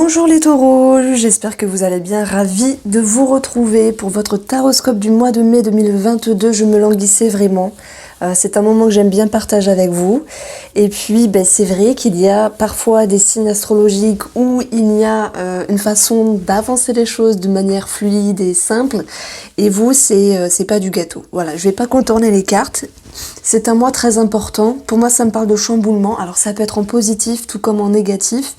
Bonjour les taureaux, j'espère que vous allez bien, ravie de vous retrouver pour votre taroscope du mois de mai 2022, je me languissais vraiment. C'est un moment que j'aime bien partager avec vous. Et puis c'est vrai qu'il y a parfois des signes astrologiques où il y a une façon d'avancer les choses de manière fluide et simple. Et vous, c'est pas du gâteau. Voilà, je vais pas contourner les cartes. C'est un mois très important. Pour moi, ça me parle de chamboulement. Alors ça peut être en positif tout comme en négatif.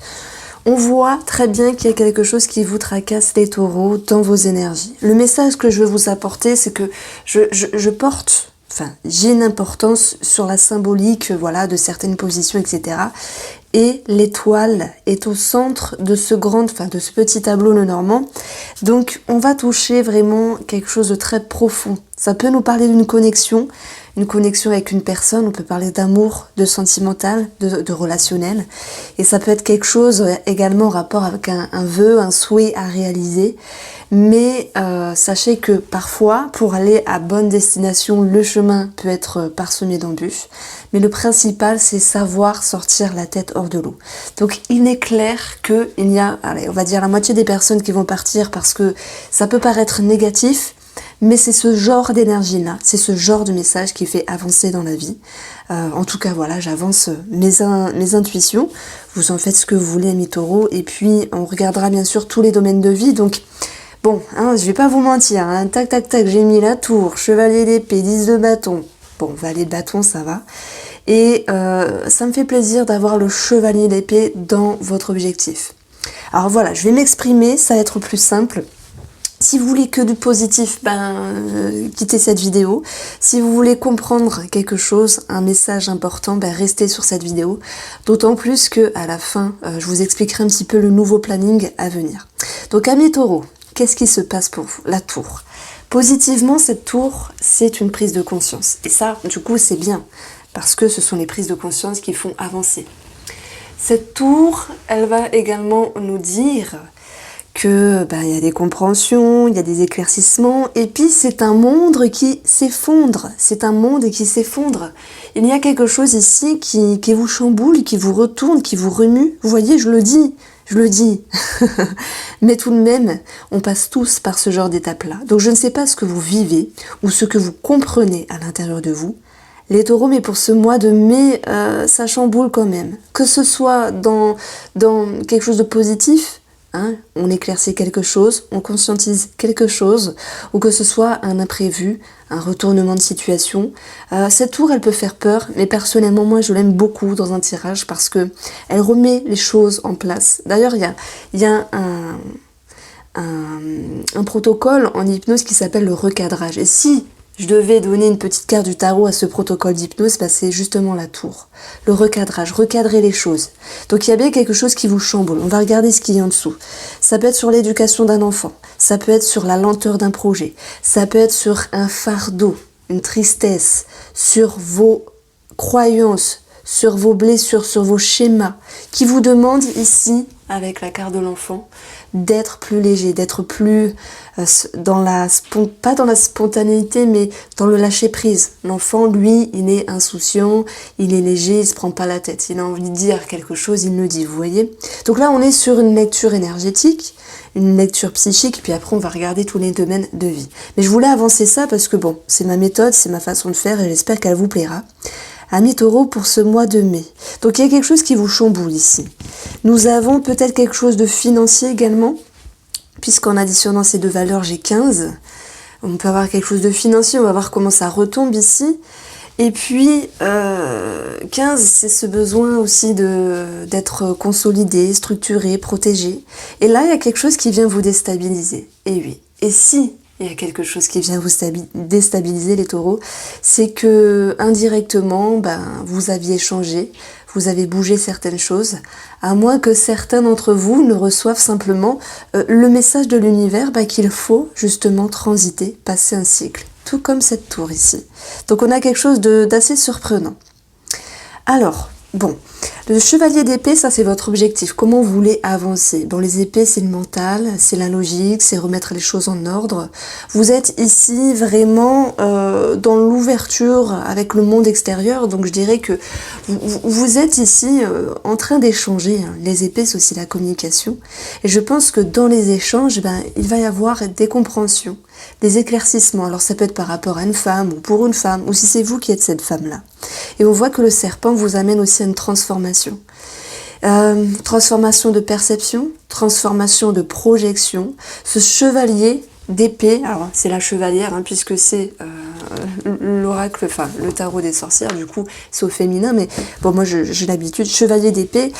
On voit très bien qu'il y a quelque chose qui vous tracasse les taureaux dans vos énergies. Le message que je veux vous apporter, c'est que j'ai une importance sur la symbolique, voilà, de certaines positions, etc. Et l'étoile est au centre de ce petit tableau Lenormand. Donc, on va toucher vraiment quelque chose de très profond. Ça peut nous parler d'une connexion avec une personne, on peut parler d'amour, de sentimental, de relationnel. Et ça peut être quelque chose également en rapport avec un vœu, un souhait à réaliser. Mais sachez que parfois, pour aller à bonne destination, le chemin peut être parsemé d'embûches. Mais le principal, c'est savoir sortir la tête hors de l'eau. Donc il est clair qu'il y a, on va dire la moitié des personnes qui vont partir parce que ça peut paraître négatif, mais c'est ce genre d'énergie-là, c'est ce genre de message qui fait avancer dans la vie. En tout cas, voilà, j'avance mes intuitions. Vous en faites ce que vous voulez, mes taureaux. Et puis, on regardera bien sûr tous les domaines de vie. Donc, bon, je vais pas vous mentir. Tac, tac, tac, j'ai mis la tour, chevalier d'épée, 10 de bâton. Bon, valet de bâton, ça va. Et ça me fait plaisir d'avoir le chevalier d'épée dans votre objectif. Alors voilà, je vais m'exprimer, ça va être plus simple. Si vous voulez que du positif, quittez cette vidéo. Si vous voulez comprendre quelque chose, un message important, restez sur cette vidéo. D'autant plus que à la fin, je vous expliquerai un petit peu le nouveau planning à venir. Donc amis taureaux, qu'est-ce qui se passe pour vous? La tour. Positivement, cette tour, c'est une prise de conscience. Et ça, du coup, c'est bien. Parce que ce sont les prises de conscience qui font avancer. Cette tour, elle va également nous dire que y a des compréhensions, il y a des éclaircissements, et puis c'est un monde qui s'effondre. C'est un monde qui s'effondre. Il y a quelque chose ici qui vous chamboule, qui vous retourne, qui vous remue. Vous voyez, je le dis. Mais tout de même, on passe tous par ce genre d'étape-là. Donc je ne sais pas ce que vous vivez ou ce que vous comprenez à l'intérieur de vous. Les taureaux, mais pour ce mois de mai, ça chamboule quand même. Que ce soit dans quelque chose de positif, on éclaircit quelque chose, on conscientise quelque chose, ou que ce soit un imprévu, un retournement de situation. Cette tour, elle peut faire peur, mais personnellement, moi, je l'aime beaucoup dans un tirage parce que elle remet les choses en place. D'ailleurs, il y a un protocole en hypnose qui s'appelle le recadrage. Et si je devais donner une petite carte du tarot à ce protocole d'hypnose, c'est justement la tour. Le recadrage, recadrer les choses. Donc il y a bien quelque chose qui vous chamboule. On va regarder ce qu'il y a en dessous. Ça peut être sur l'éducation d'un enfant. Ça peut être sur la lenteur d'un projet. Ça peut être sur un fardeau, une tristesse, sur vos croyances, sur vos blessures, sur vos schémas, qui vous demandent ici, avec la carte de l'enfant, d'être plus léger, d'être plus pas dans la spontanéité, mais dans le lâcher prise. L'enfant, lui, il est insouciant, il est léger, il se prend pas la tête. Il a envie de dire quelque chose, il le dit, vous voyez. Donc là, on est sur une lecture énergétique, une lecture psychique, puis après, on va regarder tous les domaines de vie. Mais je voulais avancer ça parce que c'est ma méthode, c'est ma façon de faire, et j'espère qu'elle vous plaira. Amis taureaux, pour ce mois de mai. Donc il y a quelque chose qui vous chamboule ici. Nous avons peut-être quelque chose de financier également, puisqu'en additionnant ces deux valeurs, j'ai 15. On peut avoir quelque chose de financier, on va voir comment ça retombe ici. Et puis, 15, c'est ce besoin aussi d'être consolidé, structuré, protégé. Et là, il y a quelque chose qui vient vous déstabiliser. Et oui, et si il y a quelque chose qui vient vous déstabiliser, les taureaux, c'est que indirectement, vous aviez changé, vous avez bougé certaines choses, à moins que certains d'entre vous ne reçoivent simplement le message de l'univers qu'il faut justement transiter, passer un cycle, tout comme cette tour ici. Donc on a quelque chose d'assez surprenant. Alors, le chevalier d'épée, ça c'est votre objectif. Comment vous voulez avancer? Bon, les épées, c'est le mental, c'est la logique, c'est remettre les choses en ordre. Vous êtes ici vraiment dans l'ouverture avec le monde extérieur. Donc je dirais que vous êtes ici en train d'échanger. Les épées, c'est aussi la communication. Et je pense que dans les échanges, il va y avoir des compréhensions, des éclaircissements. Alors ça peut être par rapport à une femme ou pour une femme, ou si c'est vous qui êtes cette femme-là. Et on voit que le serpent vous amène aussi à une transformation. Transformation de perception, transformation de projection. Ce chevalier d'épée, alors c'est la chevalière puisque c'est l'oracle, enfin le tarot des sorcières, du coup c'est au féminin, mais bon moi j'ai l'habitude, chevalier d'épée,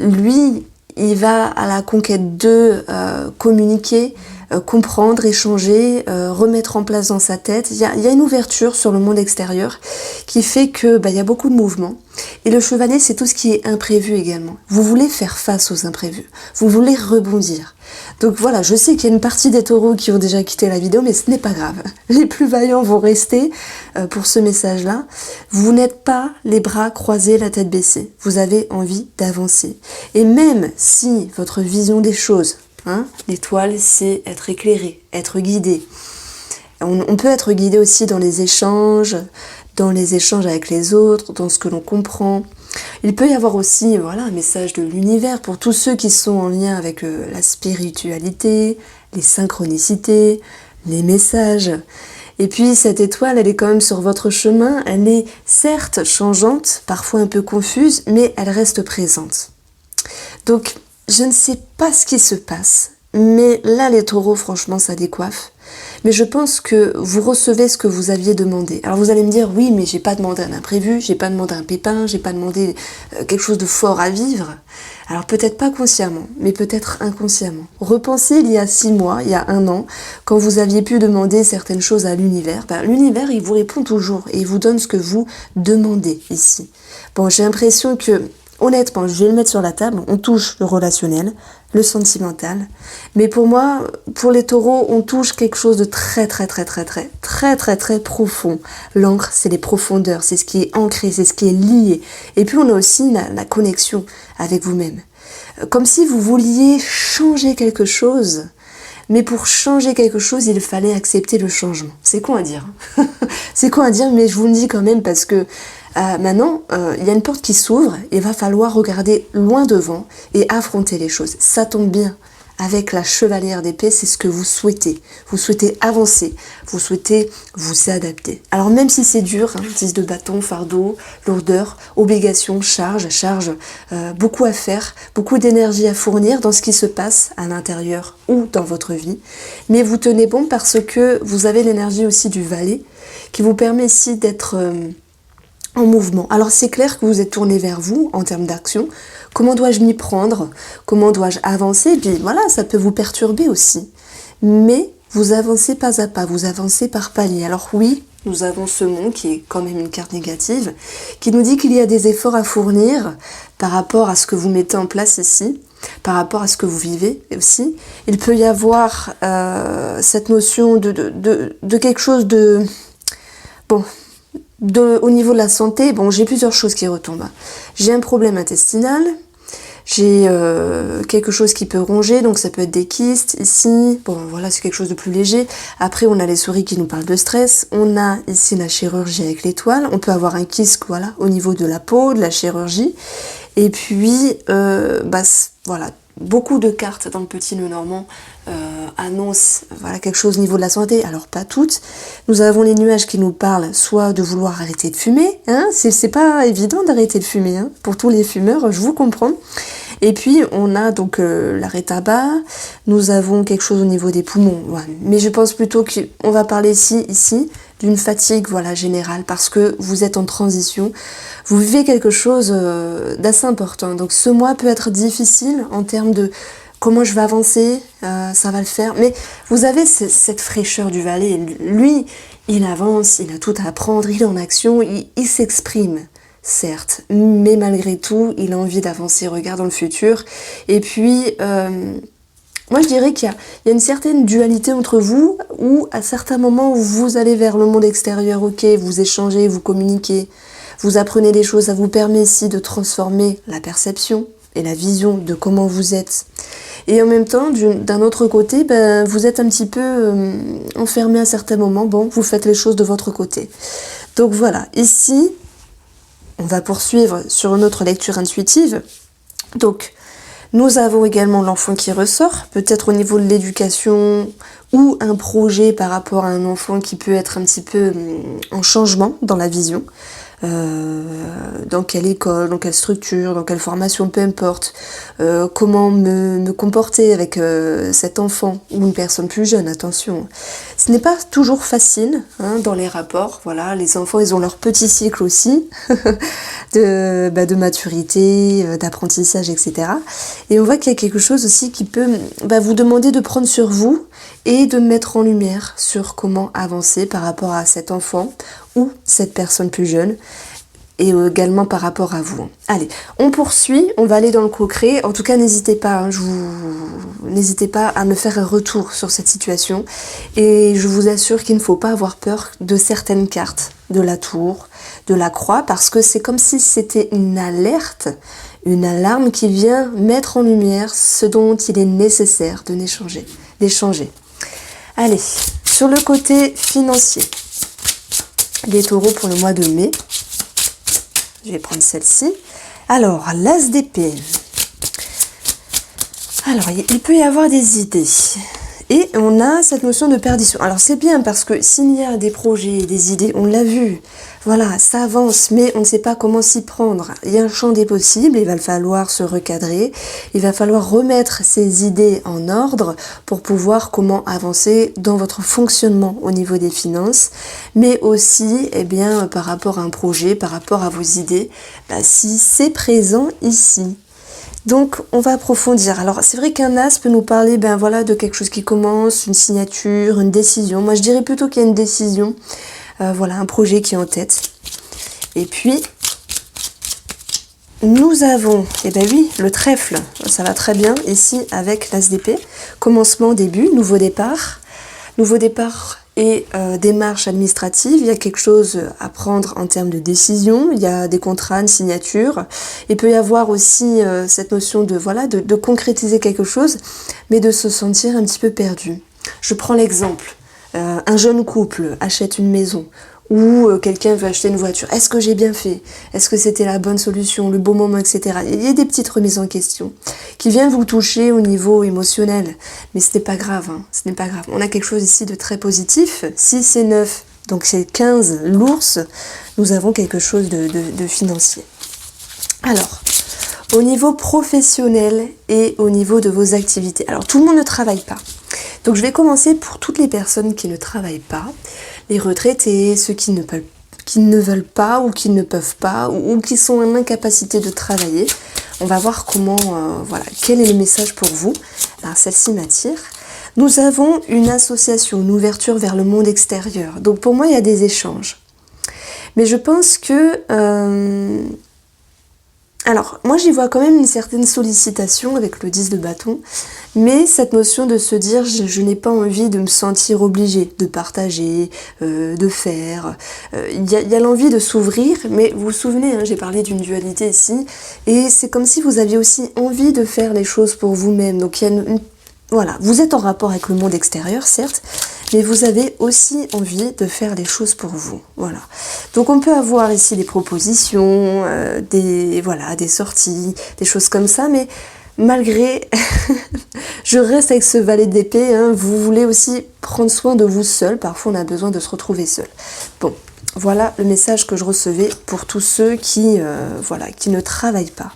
lui il va à la conquête de communiquer, comprendre, échanger, remettre en place dans sa tête. Il y a une ouverture sur le monde extérieur qui fait que il y a beaucoup de mouvements. Et le chevalier, c'est tout ce qui est imprévu également. Vous voulez faire face aux imprévus. Vous voulez rebondir. Donc voilà, je sais qu'il y a une partie des taureaux qui ont déjà quitté la vidéo, mais ce n'est pas grave. Les plus vaillants vont rester pour ce message-là. Vous n'êtes pas les bras croisés, la tête baissée. Vous avez envie d'avancer. Et même si votre vision des choses, l'étoile, c'est être éclairé, être guidé. On peut être guidé aussi dans les échanges avec les autres, dans ce que l'on comprend. Il peut y avoir aussi un message de l'univers pour tous ceux qui sont en lien avec la spiritualité, les synchronicités, les messages. Et puis cette étoile, elle est quand même sur votre chemin, elle est certes changeante, parfois un peu confuse, mais elle reste présente. Donc, je ne sais pas ce qui se passe, mais là, les taureaux, franchement, ça décoiffe. Mais je pense que vous recevez ce que vous aviez demandé. Alors vous allez me dire, oui, mais j'ai pas demandé un imprévu, j'ai pas demandé un pépin, j'ai pas demandé quelque chose de fort à vivre. Alors peut-être pas consciemment, mais peut-être inconsciemment. Repensez il y a 6 mois, il y a 1 an, quand vous aviez pu demander certaines choses à l'univers. L'univers, il vous répond toujours et il vous donne ce que vous demandez ici. Bon, j'ai l'impression que honnêtement, je vais le mettre sur la table, on touche le relationnel, le sentimental. Mais pour moi, pour les taureaux, on touche quelque chose de très profond. L'encre, c'est les profondeurs, c'est ce qui est ancré, c'est ce qui est lié. Et puis on a aussi la connexion avec vous-même. Comme si vous vouliez changer quelque chose, mais pour changer quelque chose, il fallait accepter le changement. C'est con à dire. C'est con à dire, mais je vous le dis quand même parce que maintenant, il y a une porte qui s'ouvre, il va falloir regarder loin devant et affronter les choses. Ça tombe bien. Avec la chevalière d'épée, c'est ce que vous souhaitez. Vous souhaitez avancer, vous souhaitez vous adapter. Alors même si c'est dur, 10 de bâton, fardeau, lourdeur, obligation, charge, beaucoup à faire, beaucoup d'énergie à fournir dans ce qui se passe à l'intérieur ou dans votre vie. Mais vous tenez bon parce que vous avez l'énergie aussi du valet qui vous permet ici d'être en mouvement. Alors c'est clair que vous êtes tourné vers vous en termes d'action. Comment dois-je m'y prendre? Comment dois-je avancer? Et puis voilà, ça peut vous perturber aussi. Mais vous avancez pas à pas, vous avancez par palier. Alors oui, nous avons ce mont qui est quand même une carte négative, qui nous dit qu'il y a des efforts à fournir par rapport à ce que vous mettez en place ici, par rapport à ce que vous vivez aussi. Il peut y avoir cette notion de quelque chose de... Bon... au niveau de la santé, j'ai plusieurs choses qui retombent. J'ai un problème intestinal, j'ai quelque chose qui peut ronger, donc ça peut être des kystes ici. Bon, voilà, c'est quelque chose de plus léger. Après, on a les souris qui nous parlent de stress. On a ici la chirurgie avec l'étoile. On peut avoir un kyste, voilà, au niveau de la peau, de la chirurgie. Et puis, voilà, beaucoup de cartes dans le petit nœud normand annoncent quelque chose au niveau de la santé. Alors pas toutes. Nous avons les nuages qui nous parlent soit de vouloir arrêter de fumer, c'est pas évident d'arrêter de fumer, pour tous les fumeurs, je vous comprends. Et puis on a donc l'arrêt tabac, nous avons quelque chose au niveau des poumons, mais je pense plutôt qu'on va parler ici d'une fatigue générale parce que vous êtes en transition, vous vivez quelque chose d'assez important. Donc ce mois peut être difficile en termes de comment je vais avancer, ça va le faire. Mais vous avez cette fraîcheur du valet. Lui, il avance, il a tout à apprendre, il est en action, il s'exprime, certes. Mais malgré tout, il a envie d'avancer, regarde dans le futur. Et puis, moi je dirais qu'il y a une certaine dualité entre vous, où à certains moments, vous allez vers le monde extérieur, ok, vous échangez, vous communiquez, vous apprenez des choses, ça vous permet ici de transformer la perception, et la vision de comment vous êtes. Et en même temps, d'un autre côté, vous êtes un petit peu enfermé à certains moments. Bon, vous faites les choses de votre côté. Donc voilà, ici, on va poursuivre sur une autre lecture intuitive. Donc, nous avons également l'enfant qui ressort, peut-être au niveau de l'éducation ou un projet par rapport à un enfant qui peut être un petit peu en changement dans la vision. Dans quelle école, dans quelle structure, dans quelle formation, peu importe, comment me comporter avec cet enfant ou une personne plus jeune, attention. Ce n'est pas toujours facile dans les rapports, voilà, les enfants ils ont leur petit cycle aussi de maturité, d'apprentissage, etc. Et on voit qu'il y a quelque chose aussi qui peut vous demander de prendre sur vous et de mettre en lumière sur comment avancer par rapport à cet enfant ou cette personne plus jeune et également par rapport à vous. Allez, on poursuit, on va aller dans le concret. En tout cas, n'hésitez pas, n'hésitez pas à me faire un retour sur cette situation et je vous assure qu'il ne faut pas avoir peur de certaines cartes, de la tour, de la croix, parce que c'est comme si c'était une alerte, une alarme qui vient mettre en lumière ce dont il est nécessaire d'échanger. Allez, sur le côté financier, les taureaux pour le mois de mai. Je vais prendre celle-ci. Alors, l'as d'épée. Alors, il peut y avoir des idées. Et on a cette notion de perdition. Alors, c'est bien parce que s'il y a des projets, des idées, on l'a vu. Voilà, ça avance, mais on ne sait pas comment s'y prendre. Il y a un champ des possibles, il va falloir se recadrer. Il va falloir remettre ces idées en ordre pour pouvoir comment avancer dans votre fonctionnement au niveau des finances, mais aussi par rapport à un projet, par rapport à vos idées, si c'est présent ici. Donc, on va approfondir. Alors, c'est vrai qu'un as peut nous parler de quelque chose qui commence, une signature, une décision. Moi, je dirais plutôt qu'il y a une décision. Un projet qui est en tête. Et puis, nous avons, le trèfle. Ça va très bien ici avec l'as d'épée. Commencement, début, nouveau départ. Nouveau départ et démarche administrative. Il y a quelque chose à prendre en termes de décision. Il y a des contrats, une signature. Il peut y avoir aussi cette notion de concrétiser quelque chose, mais de se sentir un petit peu perdu. Je prends l'exemple. Un jeune couple achète une maison ou quelqu'un veut acheter une voiture. Est-ce que j'ai bien fait? Est-ce que c'était la bonne solution, le bon moment, etc. Il y a des petites remises en question qui viennent vous toucher au niveau émotionnel. Mais ce n'est pas grave, ce n'est pas grave. On a quelque chose ici de très positif. Si c'est 9, donc c'est 15 l'ours, nous avons quelque chose de financier. Alors, au niveau professionnel et au niveau de vos activités. Alors, tout le monde ne travaille pas. Donc je vais commencer pour toutes les personnes qui ne travaillent pas, les retraités, ceux qui ne veulent pas ou qui ne peuvent pas ou qui sont en incapacité de travailler. On va voir quel est le message pour vous. Alors celle-ci m'attire. Nous avons une association, une ouverture vers le monde extérieur. Donc pour moi, il y a des échanges. Mais je pense que... Alors, moi j'y vois quand même une certaine sollicitation avec le 10 de bâton, mais cette notion de se dire je n'ai pas envie de me sentir obligée de partager, de faire. Il y a l'envie de s'ouvrir, mais vous vous souvenez, j'ai parlé d'une dualité ici, et c'est comme si vous aviez aussi envie de faire les choses pour vous-même. Donc il y a vous êtes en rapport avec le monde extérieur, certes, mais vous avez aussi envie de faire les choses pour vous. Voilà. Donc on peut avoir ici des propositions, des sorties, des choses comme ça, mais malgré, je reste avec ce valet d'épée, vous voulez aussi prendre soin de vous seul. Parfois on a besoin de se retrouver seul. Bon, voilà le message que je recevais pour tous ceux qui ne travaillent pas.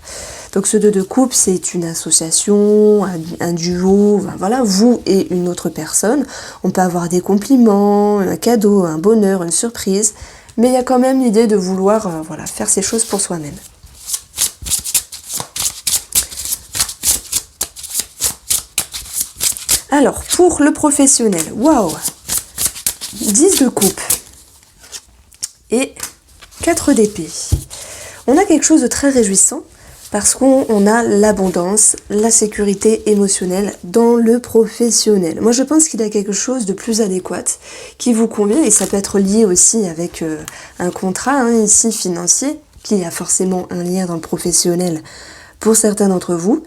Donc ce 2 de coupe, c'est une association, un duo, vous et une autre personne. On peut avoir des compliments, un cadeau, un bonheur, une surprise, mais il y a quand même l'idée de vouloir faire ces choses pour soi-même. Alors, pour le professionnel, waouh, 10 de coupe et 4 d'épée. On a quelque chose de très réjouissant. Parce qu'on a l'abondance, la sécurité émotionnelle dans le professionnel. Moi, je pense qu'il y a quelque chose de plus adéquat qui vous convient, et ça peut être lié aussi avec un contrat ici financier, qui a forcément un lien dans le professionnel pour certains d'entre vous.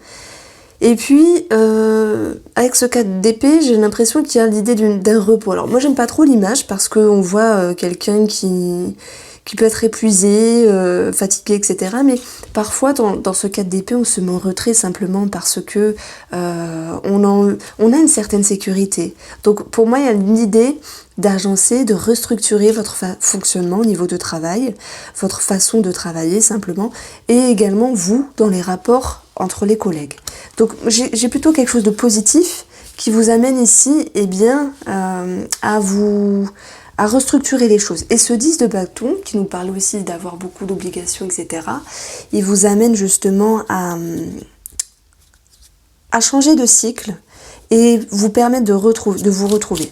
Et puis, avec ce 4 d'épée, j'ai l'impression qu'il y a l'idée d'un repos. Alors moi, j'aime pas trop l'image parce qu'on voit quelqu'un qui peut être épuisé, fatigué, etc. Mais parfois, dans ce 4 d'épée, on se met en retrait simplement parce que on a une certaine sécurité. Donc pour moi, il y a l'idée d'agencer, de restructurer votre fonctionnement au niveau de travail, votre façon de travailler simplement, et également vous, dans les rapports entre les collègues. Donc j'ai plutôt quelque chose de positif qui vous amène ici à restructurer les choses. Et ce 10 de bâton, qui nous parle aussi d'avoir beaucoup d'obligations, etc., il vous amène justement à changer de cycle et vous permettre de vous retrouver.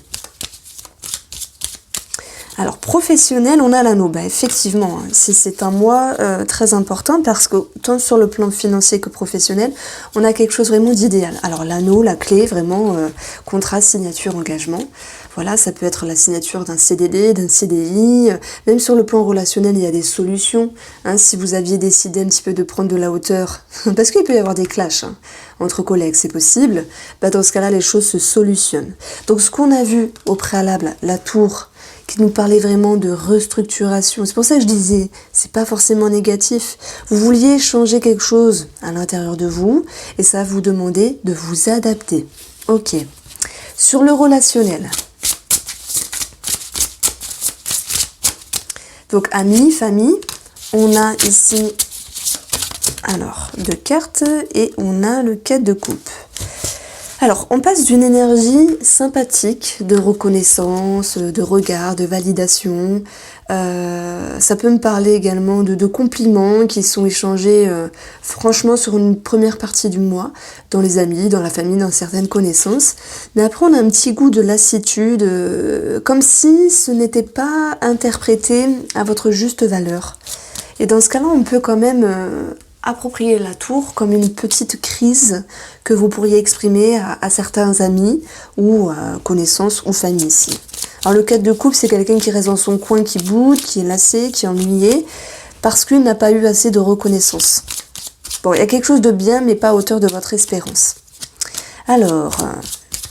Alors, professionnel, on a l'anneau. Bah, effectivement, c'est un mois très important parce que tant sur le plan financier que professionnel, on a quelque chose vraiment d'idéal. Alors, l'anneau, la clé, vraiment, contrat, signature, engagement. Voilà, ça peut être la signature d'un CDD, d'un CDI. Même sur le plan relationnel, il y a des solutions. Hein, si vous aviez décidé un petit peu de prendre de la hauteur, parce qu'il peut y avoir des clashs entre collègues, c'est possible. Bah, dans ce cas-là, les choses se solutionnent. Donc, ce qu'on a vu au préalable, la tour, qui nous parlait vraiment de restructuration. C'est pour ça que je disais, c'est pas forcément négatif. Vous vouliez changer quelque chose à l'intérieur de vous et ça vous demandait de vous adapter. Ok. Sur le relationnel. Donc amis, famille, on a ici alors 2 cartes et on a le 4 de coupe. Alors, on passe d'une énergie sympathique, de reconnaissance, de regard, de validation. Ça peut me parler également de compliments qui sont échangés franchement sur une première partie du mois, dans les amis, dans la famille, dans certaines connaissances. Mais après, on a un petit goût de lassitude, comme si ce n'était pas interprété à votre juste valeur. Et dans ce cas-là, on peut quand même approprier la tour comme une petite crise que vous pourriez exprimer à certains amis ou connaissances ou famille ici. Alors le 4 de coupe, c'est quelqu'un qui reste dans son coin, qui boude, qui est lassé, qui est ennuyé, parce qu'il n'a pas eu assez de reconnaissance. Bon, il y a quelque chose de bien, mais pas à hauteur de votre espérance. Alors,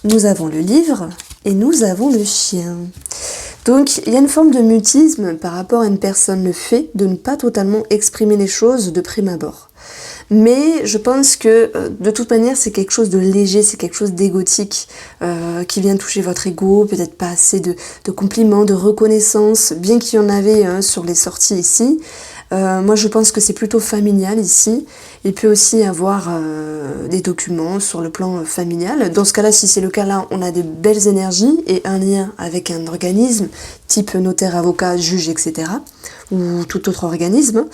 nous avons le livre et nous avons le chien. Donc, il y a une forme de mutisme par rapport à une personne, le fait de ne pas totalement exprimer les choses de prime abord. Mais je pense que, de toute manière, c'est quelque chose de léger, c'est quelque chose d'égotique qui vient toucher votre ego, peut-être pas assez de compliments, de reconnaissance, bien qu'il y en avait sur les sorties ici. Moi, je pense que c'est plutôt familial ici. Il peut aussi y avoir des documents sur le plan familial. Dans ce cas-là, si c'est le cas-là, on a des belles énergies et un lien avec un organisme, type notaire, avocat, juge, etc. Ou tout autre organisme.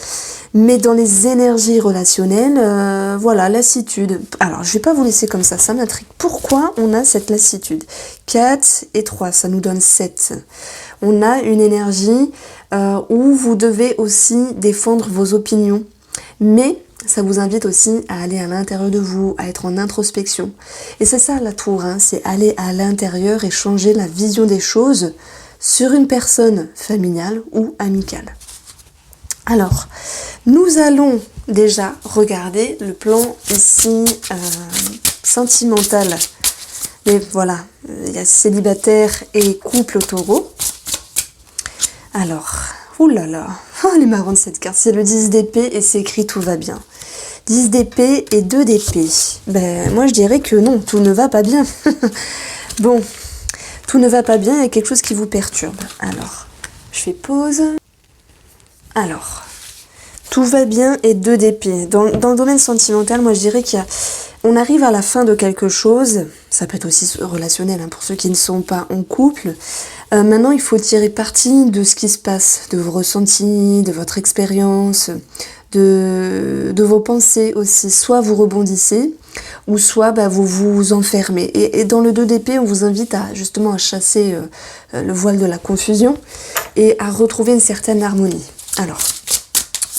Mais dans les énergies relationnelles, voilà, lassitude. Alors, je vais pas vous laisser comme ça m'intrigue. Pourquoi on a cette lassitude ? 4 et 3, ça nous donne 7. On a une énergie où vous devez aussi défendre vos opinions. Mais ça vous invite aussi à aller à l'intérieur de vous, à être en introspection. Et c'est ça la tour, c'est aller à l'intérieur et changer la vision des choses sur une personne familiale ou amicale. Alors, nous allons déjà regarder le plan ici sentimental. Mais voilà, il y a célibataire et couple au taureau. Alors, oulala, elle est marrante cette carte, c'est le 10 d'épée et c'est écrit tout va bien. 10 d'épée et 2 d'épée. Ben, moi je dirais que non, tout ne va pas bien. Bon, tout ne va pas bien, il y a quelque chose qui vous perturbe. Alors, je fais pause. Alors, tout va bien et 2 d'épée. Dans le domaine sentimental, moi je dirais on arrive à la fin de quelque chose. Ça peut être aussi relationnel pour ceux qui ne sont pas en couple. Maintenant, il faut tirer parti de ce qui se passe, de vos ressentis, de votre expérience, de vos pensées aussi. Soit vous rebondissez, ou soit vous vous enfermez. Et dans le 2 d'épée, on vous invite justement à chasser le voile de la confusion et à retrouver une certaine harmonie. Alors,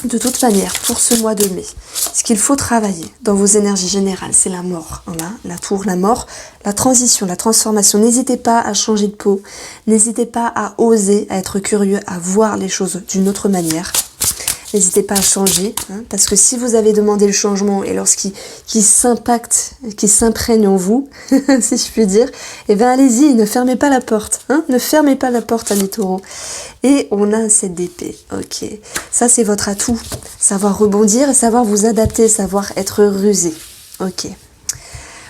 de toute manière, pour ce mois de mai, ce qu'il faut travailler dans vos énergies générales, c'est la mort. Voilà, la tour, la mort, la transition, la transformation. N'hésitez pas à changer de peau. N'hésitez pas à oser, à être curieux, à voir les choses d'une autre manière. N'hésitez pas à changer, hein, parce que si vous avez demandé le changement et lorsqu'il s'impacte, qu'il s'imprègne en vous, si je puis dire, eh bien allez-y, ne fermez pas la porte, hein, ne fermez pas la porte, amis taureaux. Et on a un 7 d'épée, ok. Ça c'est votre atout, savoir rebondir et savoir vous adapter, savoir être rusé, ok.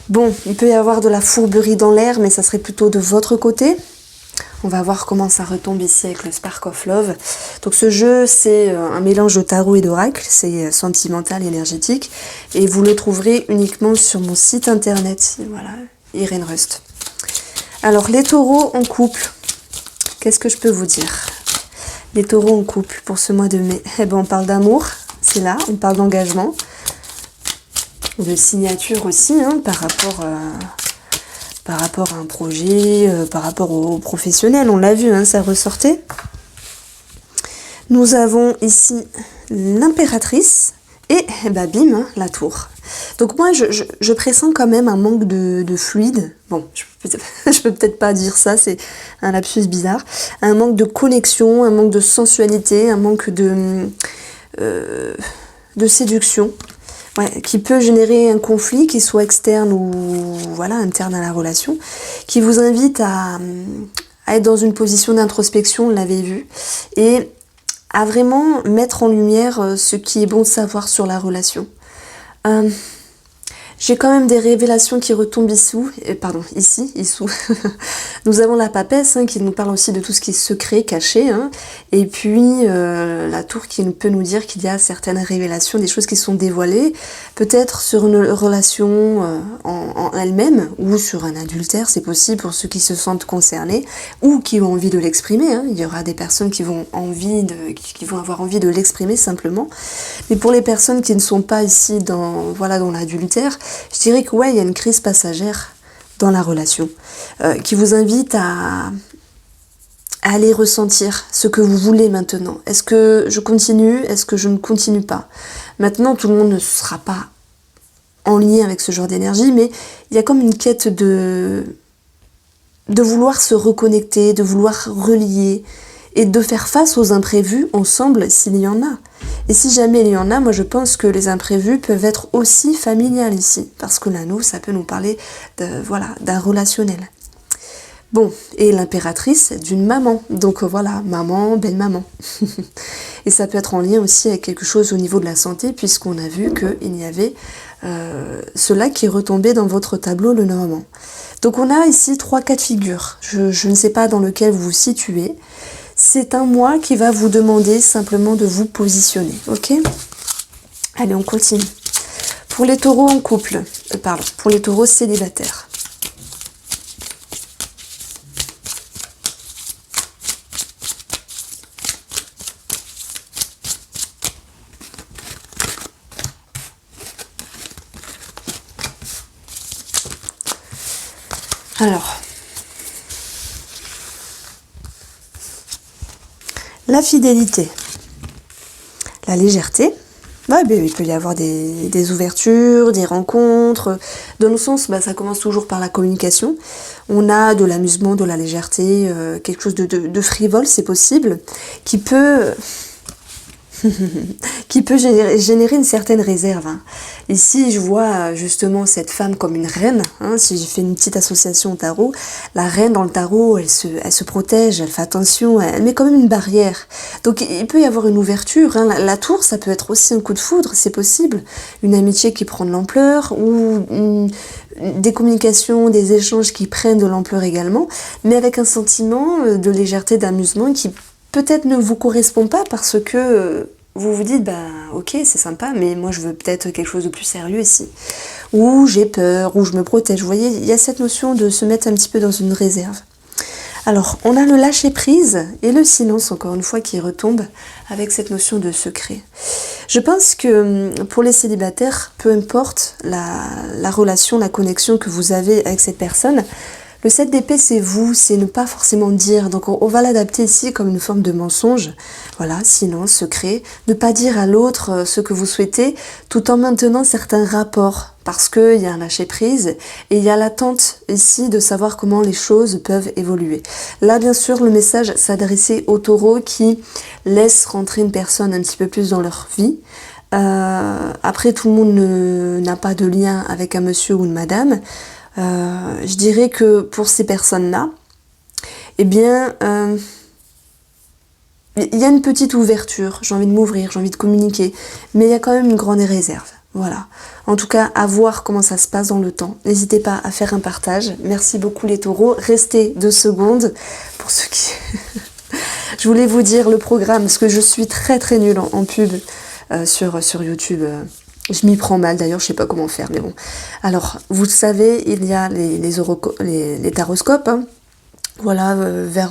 Bon, il peut y avoir de la fourberie dans l'air, mais ça serait plutôt de votre côté. On va voir comment ça retombe ici avec le Spark of Love. Donc ce jeu, c'est un mélange de tarot et d'oracle, c'est sentimental, énergétique, et vous le trouverez uniquement sur mon site internet, voilà, Irène Rust. Alors les taureaux en couple, qu'est-ce que je peux vous dire? Les taureaux en couple pour ce mois de mai, eh ben on parle d'amour, c'est là, on parle d'engagement, de signature aussi, hein, par rapport à un projet, par rapport aux professionnels, on l'a vu, hein, ça ressortait. Nous avons ici l'impératrice et bah, bim, hein, la tour. Donc moi, je pressens quand même un manque de fluide. Bon, je peux peut-être pas dire ça, c'est un lapsus bizarre. Un manque de connexion, un manque de sensualité, un manque de séduction. Ouais, qui peut générer un conflit, qui soit externe ou voilà, interne à la relation, qui vous invite à être dans une position d'introspection, on l'avait vu, et à vraiment mettre en lumière ce qui est bon de savoir sur la relation. J'ai quand même des révélations qui retombent ici. Nous avons la papesse, hein, qui nous parle aussi de tout ce qui est secret, caché. Hein, et puis la tour qui peut nous dire qu'il y a certaines révélations, des choses qui sont dévoilées. Peut-être sur une relation en elle-même ou sur un adultère, c'est possible pour ceux qui se sentent concernés ou qui ont envie de l'exprimer. Hein. Il y aura des personnes qui vont avoir envie de l'exprimer simplement. Mais pour les personnes qui ne sont pas ici dans l'adultère, je dirais que ouais, il y a une crise passagère dans la relation qui vous invite à aller ressentir ce que vous voulez maintenant. Est-ce que je continue? Est-ce que je ne continue pas? Maintenant, tout le monde ne sera pas en lien avec ce genre d'énergie, mais il y a comme une quête de vouloir se reconnecter, de vouloir relier et de faire face aux imprévus ensemble s'il y en a. Et si jamais il y en a, moi je pense que les imprévus peuvent être aussi familiales ici, parce que l'anneau, ça peut nous parler d'un relationnel. Bon, et l'impératrice d'une maman, donc voilà, maman, belle-maman. Et ça peut être en lien aussi avec quelque chose au niveau de la santé, puisqu'on a vu qu'il y avait cela qui est retombé dans votre tableau le Normand. Donc on a ici 3 cas de figure, je ne sais pas dans lequel vous vous situez. C'est un mois qui va vous demander simplement de vous positionner, ok? Allez, on continue. Pour les taureaux en couple, pour les taureaux célibataires. Alors, la fidélité, la légèreté, ouais, il peut y avoir des ouvertures, des rencontres. Dans le sens, ça commence toujours par la communication. On a de l'amusement, de la légèreté, quelque chose de frivole, c'est possible, qui peut générer une certaine réserve. Hein. Ici, je vois justement cette femme comme une reine. Hein. Si j'ai fait une petite association au tarot, la reine dans le tarot, elle se protège, elle fait attention, elle met quand même une barrière. Donc il peut y avoir une ouverture. Hein. La tour, ça peut être aussi un coup de foudre, c'est possible. Une amitié qui prend de l'ampleur ou des communications, des échanges qui prennent de l'ampleur également, mais avec un sentiment de légèreté, d'amusement qui peut-être ne vous correspond pas parce que vous vous dites, ok, c'est sympa, mais moi je veux peut-être quelque chose de plus sérieux ici. Ou j'ai peur, ou je me protège. Vous voyez, il y a cette notion de se mettre un petit peu dans une réserve. Alors, on a le lâcher-prise et le silence, encore une fois, qui retombe avec cette notion de secret. Je pense que pour les célibataires, peu importe la relation, la connexion que vous avez avec cette personne, le 7 d'épée, c'est vous, c'est ne pas forcément dire. Donc on va l'adapter ici comme une forme de mensonge. Voilà, silence, secret. Ne pas dire à l'autre ce que vous souhaitez, tout en maintenant certains rapports parce qu'il y a un lâcher-prise et il y a l'attente ici de savoir comment les choses peuvent évoluer. Là, bien sûr, le message s'adressait aux taureaux qui laissent rentrer une personne un petit peu plus dans leur vie. Après, tout le monde n'a pas de lien avec un monsieur ou une madame. Je dirais que pour ces personnes-là, eh bien, il y a une petite ouverture, j'ai envie de m'ouvrir, j'ai envie de communiquer, mais il y a quand même une grande réserve. Voilà. En tout cas, à voir comment ça se passe dans le temps. N'hésitez pas à faire un partage. Merci beaucoup les taureaux. Restez 2 secondes pour ceux qui... Je voulais vous dire le programme, parce que je suis très très nulle en pub sur YouTube. Je m'y prends mal d'ailleurs, je sais pas comment faire, mais bon. Alors, vous savez, il y a les taroscopes, hein. Voilà,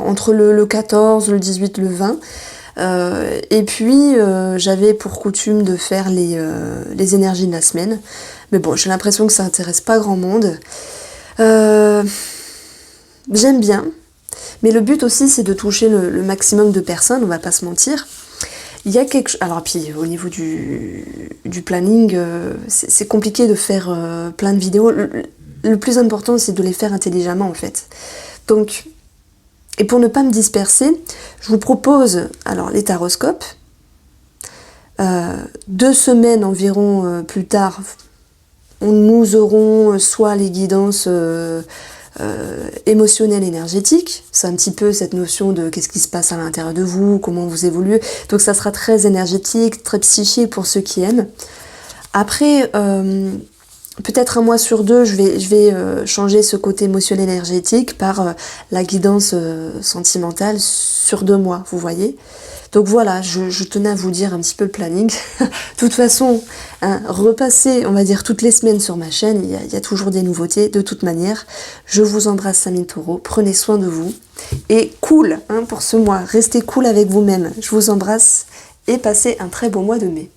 entre le 14, le 18, le 20. Et puis, j'avais pour coutume de faire les énergies de la semaine. Mais bon, j'ai l'impression que ça intéresse pas grand monde. J'aime bien. Mais le but aussi, c'est de toucher le maximum de personnes, on va pas se mentir. Il y a quelque chose... Alors, puis, au niveau du planning, c'est compliqué de faire plein de vidéos. Le plus important, c'est de les faire intelligemment, en fait. Donc... Et pour ne pas me disperser, je vous propose alors les taroscopes. 2 semaines environ plus tard, nous aurons soit les guidances émotionnelles énergétiques. C'est un petit peu cette notion de qu'est-ce qui se passe à l'intérieur de vous, comment vous évoluez. Donc ça sera très énergétique, très psychique pour ceux qui aiment. Après... peut-être 1 mois sur 2, je vais changer ce côté émotionnel énergétique par la guidance sentimentale sur 2 mois, vous voyez. Donc voilà, je tenais à vous dire un petit peu le planning. De toute façon, hein, repassez, on va dire, toutes les semaines sur ma chaîne, il y a toujours des nouveautés, de toute manière. Je vous embrasse 5000 taureaux, prenez soin de vous. Et cool, hein, pour ce mois, restez cool avec vous-même. Je vous embrasse et passez un très beau mois de mai.